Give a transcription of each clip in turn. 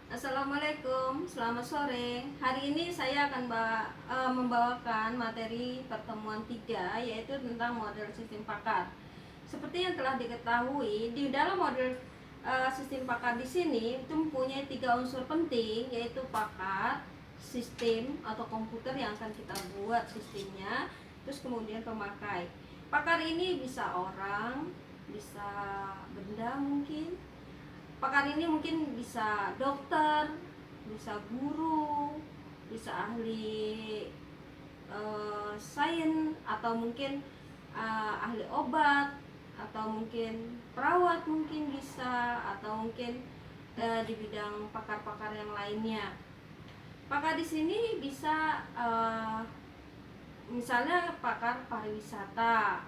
Assalamualaikum, selamat sore. Hari ini saya akan membawakan materi pertemuan 3, yaitu tentang model sistem pakar. Seperti yang telah diketahui, di dalam model sistem pakar di sini itu mempunyai 3 unsur penting, yaitu pakar, sistem atau komputer yang akan kita buat sistemnya, terus kemudian pemakai. Pakar ini bisa orang, bisa benda mungkin. Pakar ini mungkin bisa dokter, bisa guru, bisa ahli sains, atau mungkin ahli obat, atau mungkin perawat mungkin bisa, atau mungkin di bidang pakar-pakar yang lainnya. Pakar di sini bisa misalnya pakar pariwisata.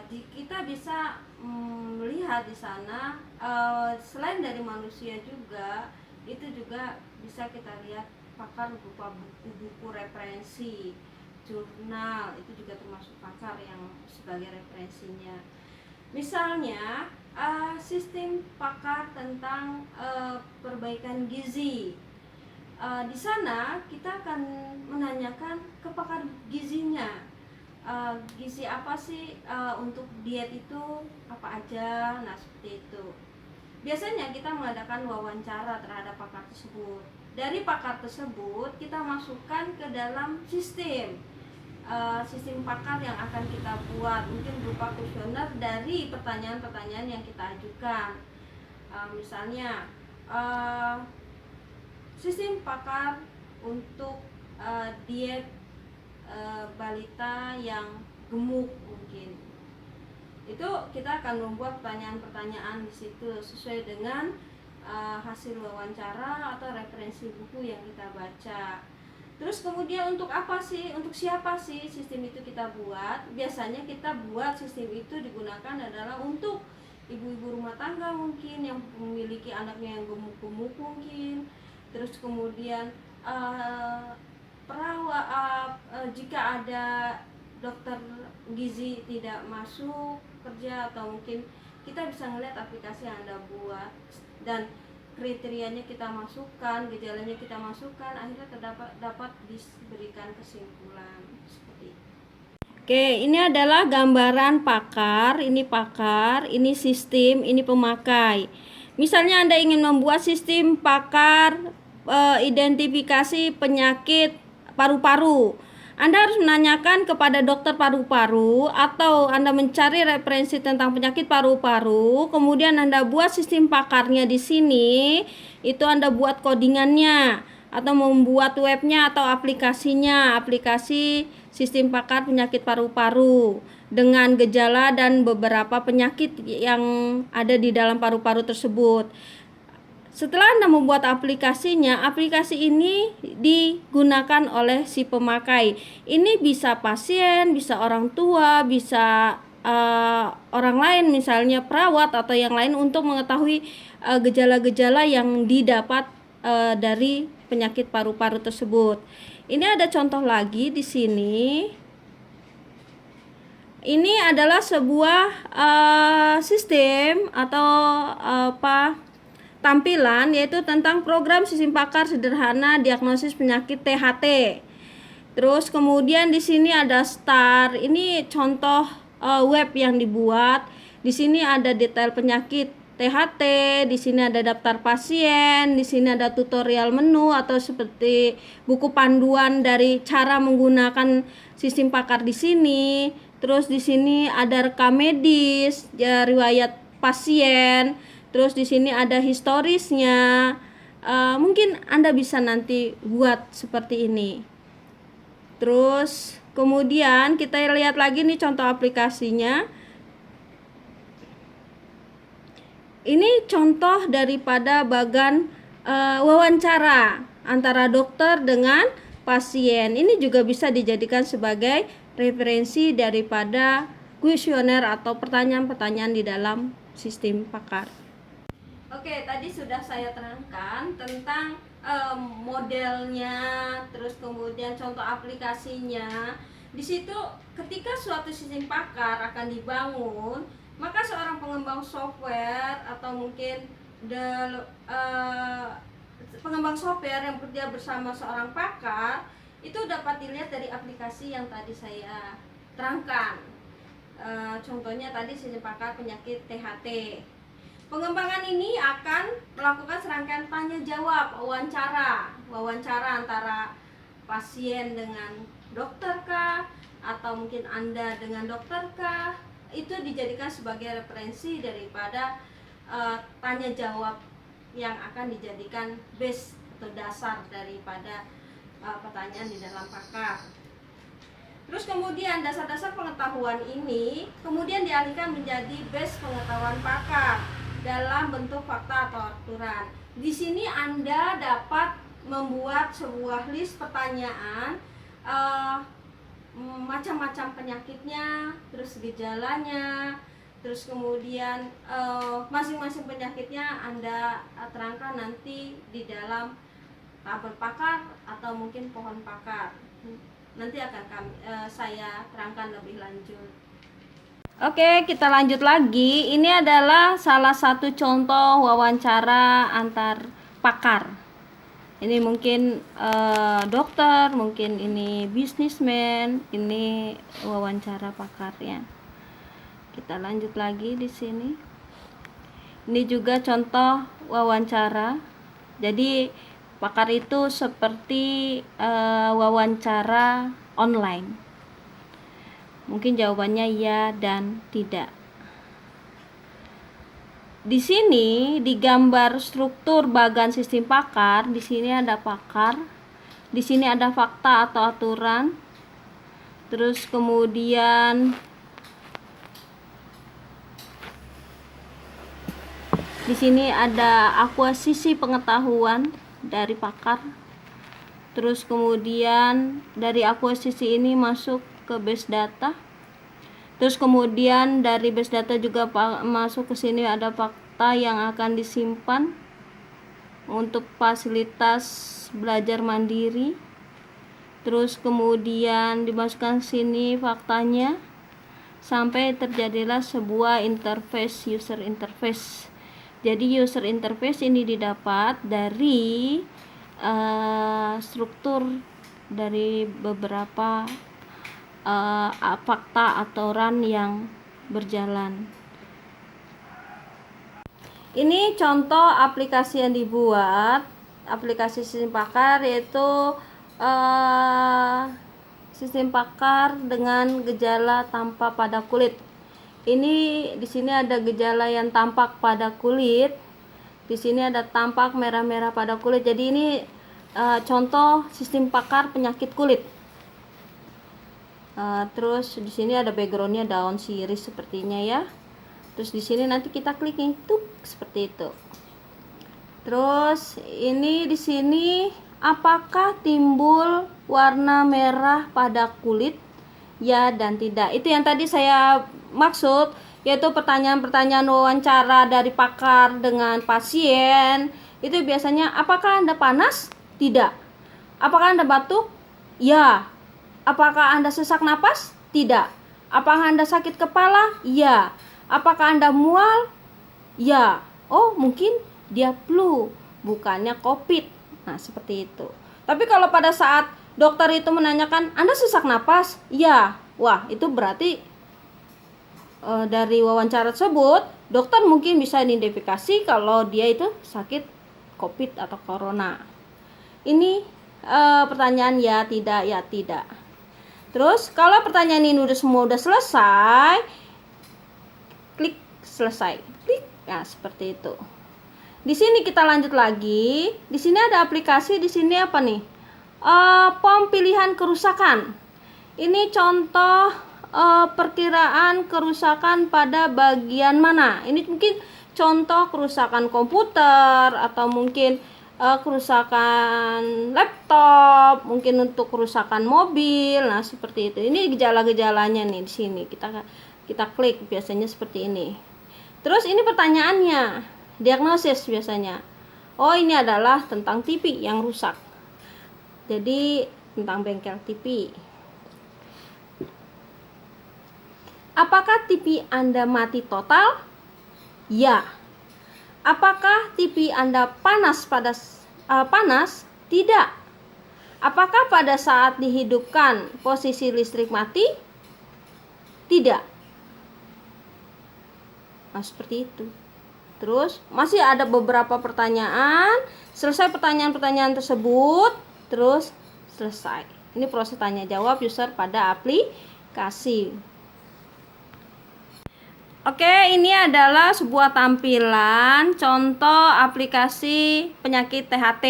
Kita bisa melihat di sana selain dari manusia juga, itu juga bisa kita lihat pakar berupa buku-buku referensi, jurnal, itu juga termasuk pakar yang sebagai referensinya. Misalnya sistem pakar tentang perbaikan gizi. Di sana kita akan menanyakan ke pakar gizinya, gizi apa sih, untuk diet itu apa aja. Nah, seperti itu. Biasanya kita mengadakan wawancara terhadap pakar tersebut. Dari pakar tersebut kita masukkan ke dalam sistem pakar yang akan kita buat, mungkin berupa kuesioner dari pertanyaan-pertanyaan yang kita ajukan. Misalnya sistem pakar untuk diet balita yang gemuk mungkin. Itu kita akan membuat pertanyaan-pertanyaan di situ sesuai dengan hasil wawancara atau referensi buku yang kita baca. Terus kemudian untuk apa sih, untuk siapa sih sistem itu kita buat? Biasanya kita buat sistem itu digunakan adalah untuk ibu-ibu rumah tangga mungkin yang memiliki anaknya yang gemuk-gemuk mungkin. Terus kemudian perawat, jika ada dokter gizi tidak masuk kerja, atau mungkin kita bisa melihat aplikasi yang Anda buat dan kriterianya kita masukkan, gejalanya kita masukkan, akhirnya dapat diberikan kesimpulan seperti itu. Oke, ini adalah gambaran pakar, ini sistem, ini pemakai. Misalnya Anda ingin membuat sistem pakar identifikasi penyakit paru-paru. Anda harus menanyakan kepada dokter paru-paru, atau Anda mencari referensi tentang penyakit paru-paru, kemudian Anda buat sistem pakarnya di sini. Itu Anda buat codingannya, atau membuat webnya atau aplikasinya, aplikasi sistem pakar penyakit paru-paru dengan gejala dan beberapa penyakit yang ada di dalam paru-paru tersebut. Setelah Anda membuat aplikasinya, aplikasi ini digunakan oleh si pemakai. Ini bisa pasien, bisa orang tua, bisa orang lain, misalnya perawat atau yang lain, untuk mengetahui gejala-gejala yang didapat dari penyakit paru-paru tersebut. Ini ada contoh lagi di sini. Ini adalah sebuah sistem atau tampilan, yaitu tentang program sistem pakar sederhana diagnosis penyakit THT. Terus kemudian di sini ada start. Ini contoh web yang dibuat. Di sini ada detail penyakit THT, di sini ada daftar pasien, di sini ada tutorial menu atau seperti buku panduan dari cara menggunakan sistem pakar di sini. Terus di sini ada rekam medis, riwayat pasien. Terus di sini ada historisnya. Mungkin Anda bisa nanti buat seperti ini. Terus kemudian kita lihat lagi nih contoh aplikasinya. Ini contoh daripada bagan wawancara antara dokter dengan pasien. Ini juga bisa dijadikan sebagai referensi daripada kuesioner atau pertanyaan-pertanyaan di dalam sistem pakar. Oke, tadi sudah saya terangkan tentang modelnya, terus kemudian contoh aplikasinya. Di situ ketika suatu sistem pakar akan dibangun, maka seorang pengembang software atau mungkin pengembang software yang bekerja bersama seorang pakar itu dapat dilihat dari aplikasi yang tadi saya terangkan. Contohnya tadi sistem pakar penyakit THT. Pengembangan ini akan melakukan serangkaian tanya jawab, wawancara antara pasien dengan dokter kah, atau mungkin Anda dengan dokter kah. Itu dijadikan sebagai referensi daripada tanya jawab yang akan dijadikan base atau dasar daripada pertanyaan di dalam pakar. Terus kemudian dasar-dasar pengetahuan ini kemudian dialihkan menjadi base pengetahuan pakar dalam bentuk fakta atau aturan. Di sini Anda dapat membuat sebuah list pertanyaan, macam-macam penyakitnya, terus gejalanya, terus kemudian masing-masing penyakitnya Anda terangkan nanti di dalam tabel pakar atau mungkin pohon pakar. Nanti akan saya terangkan lebih lanjut. Oke, kita lanjut lagi. Ini adalah salah satu contoh wawancara antar pakar. Ini mungkin dokter, mungkin ini bisnismen, ini wawancara pakarnya. Kita lanjut lagi di sini. Ini juga contoh wawancara. Jadi pakar itu seperti wawancara online. Mungkin jawabannya ya dan tidak. Di sini digambar struktur bagan sistem pakar. Di sini ada pakar. Di sini ada fakta atau aturan. Terus kemudian di sini ada akuisisi pengetahuan dari pakar. Terus kemudian dari akuisisi ini masuk ke base data. Terus kemudian dari base data juga masuk ke sini ada fakta yang akan disimpan untuk fasilitas belajar mandiri. Terus kemudian dimasukkan sini faktanya sampai terjadilah sebuah interface, user interface. Jadi user interface ini didapat dari struktur dari beberapa fakta aturan yang berjalan. Ini contoh aplikasi yang dibuat, aplikasi sistem pakar, yaitu sistem pakar dengan gejala tampak pada kulit. Ini di sini ada gejala yang tampak pada kulit. Di sini ada tampak merah-merah pada kulit. Jadi ini contoh sistem pakar penyakit kulit. Terus di sini ada backgroundnya daun sirih sepertinya ya. Terus di sini nanti kita klik nih, tuh seperti itu. Terus ini di sini apakah timbul warna merah pada kulit? Ya dan tidak. Itu yang tadi saya maksud, yaitu pertanyaan-pertanyaan wawancara dari pakar dengan pasien. Itu biasanya apakah Anda panas? Tidak. Apakah Anda batuk? Ya. Apakah Anda sesak napas? Tidak. Apakah Anda sakit kepala? Ya. Apakah Anda mual? Ya. Oh, mungkin dia flu, bukannya COVID. Nah, seperti itu. Tapi kalau pada saat dokter itu menanyakan, Anda sesak napas? Ya. Wah, itu berarti dari wawancara tersebut, dokter mungkin bisa identifikasi kalau dia itu sakit COVID atau corona. Ini pertanyaan ya, tidak, ya, tidak. Terus kalau pertanyaan ini semua udah selesai, klik selesai, klik. Nah, seperti itu. Di sini kita lanjut lagi. Di sini ada aplikasi. Di sini apa nih? Pom pilihan kerusakan. Ini contoh perkiraan kerusakan pada bagian mana. Ini mungkin contoh kerusakan komputer atau mungkin kerusakan laptop, mungkin untuk kerusakan mobil. Nah, seperti itu. Ini gejala-gejalanya nih di sini. Kita klik biasanya seperti ini. Terus ini pertanyaannya, diagnosis biasanya. Oh, ini adalah tentang TV yang rusak. Jadi tentang bengkel TV. Apakah TV Anda mati total? Ya. Apakah TV Anda panas pada panas? Tidak. Apakah pada saat dihidupkan posisi listrik mati? Tidak. Nah, seperti itu. Terus masih ada beberapa pertanyaan. Selesai pertanyaan-pertanyaan tersebut, terus selesai. Ini proses tanya jawab user pada aplikasi. Oke, ini adalah sebuah tampilan contoh aplikasi penyakit THT.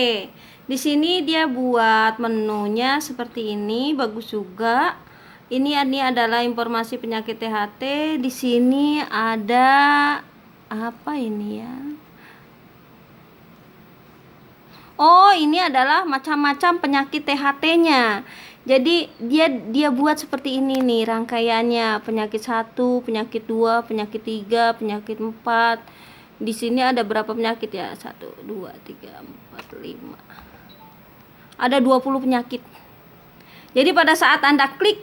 Di sini dia buat menunya seperti ini, bagus juga. Ini adalah informasi penyakit THT. Di sini ada apa ini ya? Oh, ini adalah macam-macam penyakit THT-nya. Jadi dia buat seperti ini nih rangkaiannya, penyakit 1, penyakit 2, penyakit 3, penyakit 4. Di sini ada berapa penyakit ya? 1, 2, 3, 4, 5. Ada 20 penyakit. Jadi pada saat Anda klik,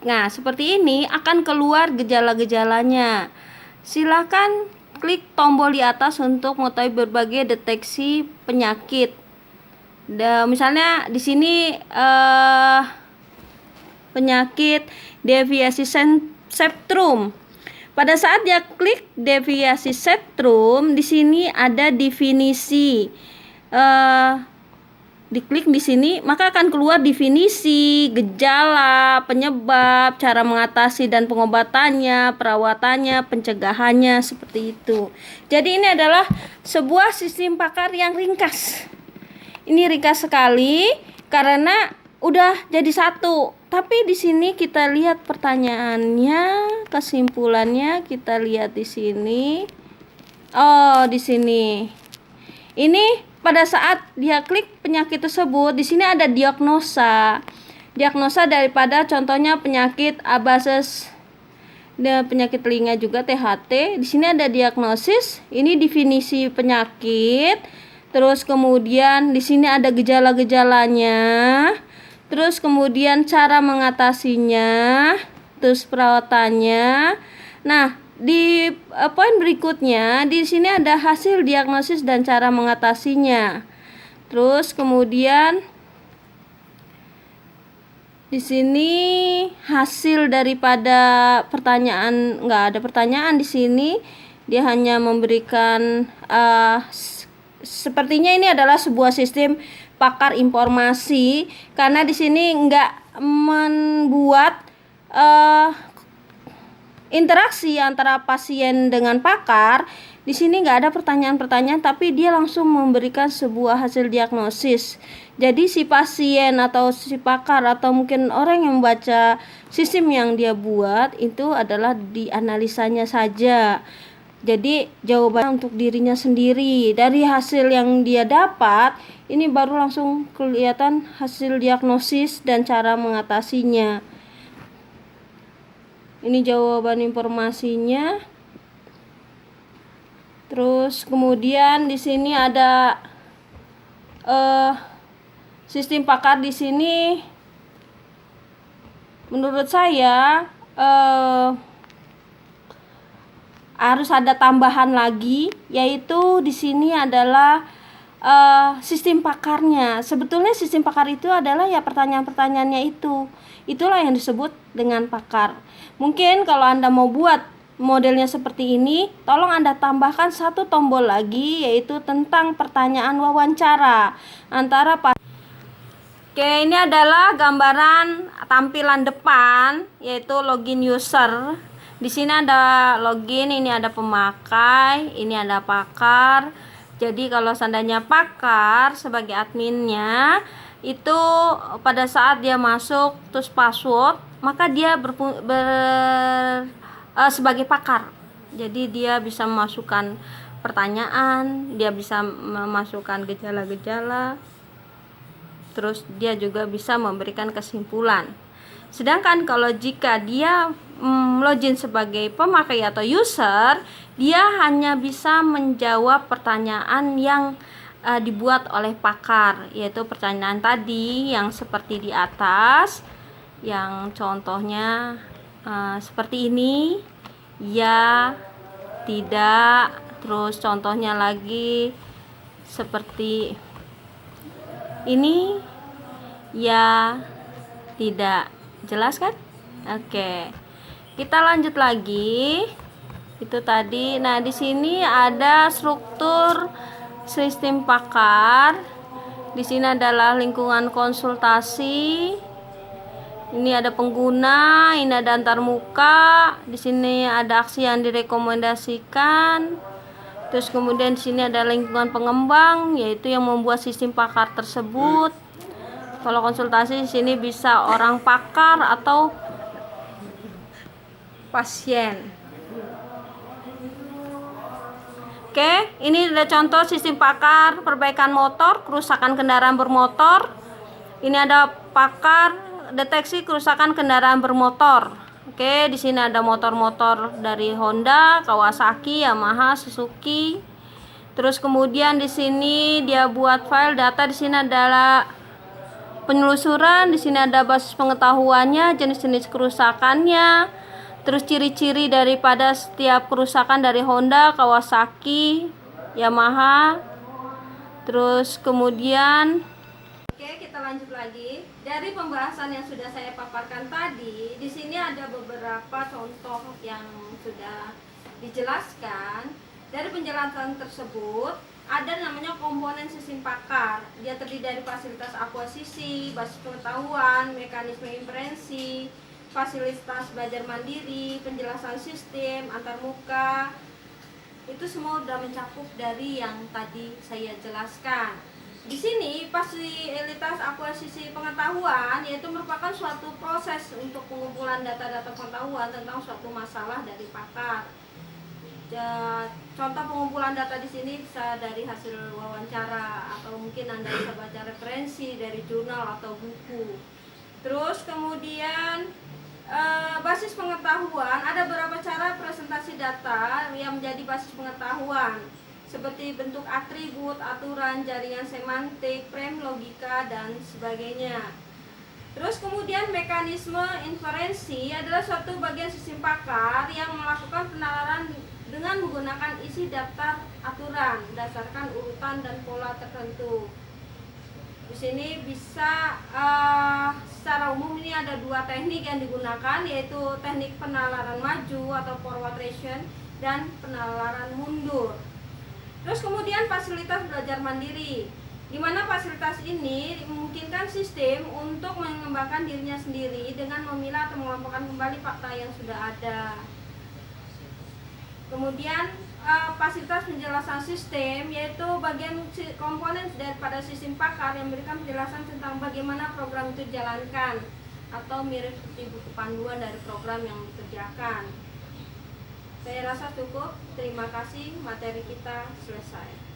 nah seperti ini akan keluar gejala-gejalanya. Silakan klik tombol di atas untuk mengetahui berbagai deteksi penyakit. Misalnya di sini penyakit deviasi septrum. Pada saat dia klik deviasi septrum, di sini ada definisi. Diklik di sini, maka akan keluar definisi, gejala, penyebab, cara mengatasi dan pengobatannya, perawatannya, pencegahannya, seperti itu. Jadi ini adalah sebuah sistem pakar yang ringkas. Ini ringkas sekali karena udah jadi satu. Tapi di sini kita lihat pertanyaannya, kesimpulannya kita lihat di sini. Oh, di sini. Ini pada saat dia klik penyakit tersebut, di sini ada diagnosa. Diagnosa daripada contohnya penyakit abases, penyakit telinga juga THT. Di sini ada diagnosis, ini definisi penyakit. Terus kemudian di sini ada gejala-gejalanya. Terus kemudian cara mengatasinya, terus perawatannya. Nah, di poin berikutnya di sini ada hasil diagnosis dan cara mengatasinya. Terus kemudian di sini hasil daripada pertanyaan, nggak ada pertanyaan di sini. Dia hanya memberikan sepertinya ini adalah sebuah sistem pakar informasi karena di sini nggak membuat interaksi antara pasien dengan pakar. Di sini nggak ada pertanyaan-pertanyaan, tapi dia langsung memberikan sebuah hasil diagnosis. Jadi si pasien atau si pakar atau mungkin orang yang membaca sistem yang dia buat itu adalah dianalisanya saja. Jadi jawaban untuk dirinya sendiri. Dari hasil yang dia dapat, ini baru langsung kelihatan hasil diagnosis dan cara mengatasinya. Ini jawaban informasinya. Terus kemudian di sini ada sistem pakar di sini. Menurut saya harus ada tambahan lagi, yaitu di sini adalah sistem pakarnya. Sebetulnya sistem pakar itu adalah ya pertanyaan-pertanyaannya itu. Itulah yang disebut dengan pakar. Mungkin kalau Anda mau buat modelnya seperti ini, tolong Anda tambahkan satu tombol lagi, yaitu tentang pertanyaan wawancara antara Oke, ini adalah gambaran tampilan depan, yaitu login user. Di sini ada login, ini ada pemakai, ini ada pakar. Jadi kalau seandainya pakar sebagai adminnya, itu pada saat dia masuk terus password, maka dia sebagai pakar. Jadi dia bisa memasukkan pertanyaan, dia bisa memasukkan gejala-gejala, terus dia juga bisa memberikan kesimpulan. Sedangkan kalau jika dia login sebagai pemakai atau user, dia hanya bisa menjawab pertanyaan yang dibuat oleh pakar, yaitu pertanyaan tadi yang seperti di atas, yang contohnya seperti ini, ya, tidak, terus contohnya lagi seperti Ini ya tidak jelas kan? Oke. Kita lanjut lagi. Itu tadi. Nah, di sini ada struktur sistem pakar. Di sini adalah lingkungan konsultasi. Ini ada pengguna, ini ada antarmuka. Di sini ada aksi yang direkomendasikan. Terus kemudian di sini ada lingkungan pengembang, yaitu yang membuat sistem pakar tersebut. Kalau konsultasi di sini bisa orang pakar atau pasien. Oke, ini ada contoh sistem pakar perbaikan motor, kerusakan kendaraan bermotor. Ini ada pakar deteksi kerusakan kendaraan bermotor. Oke, di sini ada motor-motor dari Honda, Kawasaki, Yamaha, Suzuki. Terus kemudian di sini dia buat file data. Di sini adalah penelusuran. Di sini ada basis pengetahuannya, jenis-jenis kerusakannya. Terus ciri-ciri daripada setiap kerusakan dari Honda, Kawasaki, Yamaha. Terus kemudian oke, kita lanjut lagi. Dari pembahasan yang sudah saya paparkan tadi, di sini ada beberapa contoh yang sudah dijelaskan. Dari penjelasan tersebut, ada namanya komponen sistem pakar. Dia terdiri dari fasilitas akuisisi, basis pengetahuan, mekanisme inferensi, fasilitas belajar mandiri, penjelasan sistem, antarmuka. Itu semua sudah mencakup dari yang tadi saya jelaskan. Di sini fasilitas akuisisi pengetahuan yaitu merupakan suatu proses untuk pengumpulan data-data pengetahuan tentang suatu masalah dari pakar. Contoh pengumpulan data di sini bisa dari hasil wawancara atau mungkin Anda bisa baca referensi dari jurnal atau buku. Terus kemudian basis pengetahuan, ada beberapa cara presentasi data yang menjadi basis pengetahuan seperti bentuk atribut, aturan, jaringan semantik, frame logika, dan sebagainya. Terus kemudian mekanisme inferensi adalah suatu bagian sistem pakar yang melakukan penalaran dengan menggunakan isi daftar aturan berdasarkan urutan dan pola tertentu. Di sini bisa secara umum ini ada dua teknik yang digunakan, yaitu teknik penalaran maju atau forward ration dan penalaran mundur. Terus kemudian fasilitas belajar mandiri, di mana fasilitas ini memungkinkan sistem untuk mengembangkan dirinya sendiri dengan memilah atau mengelompokkan kembali fakta yang sudah ada. Kemudian fasilitas penjelasan sistem, yaitu bagian komponen daripada sistem pakar yang memberikan penjelasan tentang bagaimana program itu dijalankan atau mirip seperti buku panduan dari program yang dikerjakan. Saya rasa cukup. Terima kasih, materi kita selesai.